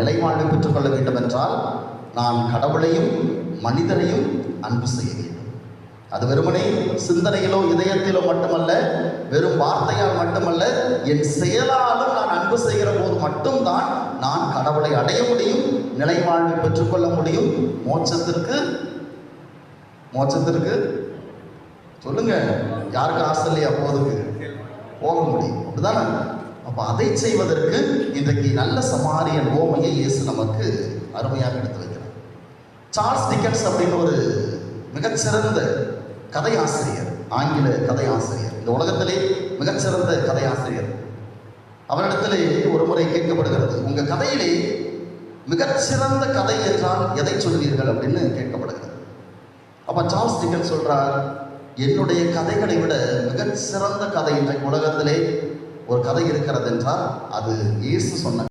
நிலைவாழ்வை பெற்றுக்கொள்ள வேண்டும் என்றால் நான் கடவுளையும் மனிதனையும் அன்பு செய்ய வேண்டும். அது வெறுமனே சிந்தனையிலோ இதயத்திலோ மட்டுமல்ல, வெறும் வார்த்தையால் மட்டுமல்ல, என் செயலாலும் நான் அன்பு செய்கிற போது மட்டும்தான் நான் கடவுளை அடைய முடியும், நிலைவாழ்வை பெற்றுக்கொள்ள முடியும். மோட்சத்திற்கு சொல்லுங்க, யாருக்கு ஆசை இல்லையா போதுக்கு போக முடியும், அப்படிதானே? அப்ப அதை செய்வதற்கு இன்றைக்கு நல்ல சமாரியன் ஓமையை இயேசு நமக்கு அருமையாக எடுத்து வைக்கிறார். சார்ல்ஸ் டிக்கன்ஸ் அப்படின்னு ஒரு மிகச்சிறந்த கதை ஆசிரியர், ஆங்கில கதை ஆசிரியர், இந்த உலகத்திலே மிகச்சிறந்த கதை ஆசிரியர். அவரிடத்திலே ஒரு முறை கேட்கப்படுகிறது, உங்க கதையிலே மிகச்சிறந்த கதை என்றால் எதை சொல்வீர்கள் அப்படின்னு கேட்கப்படுகிறது. அப்ப சார்ல்ஸ் டிக்கன்ஸ் சொல்றார், என்னுடைய கதைகளை விட மிகச்சிறந்த கதை இன்றைக்கு உலகத்திலே ஒரு கதை இருக்கிறது என்றால் அது இயேசு சொன்ன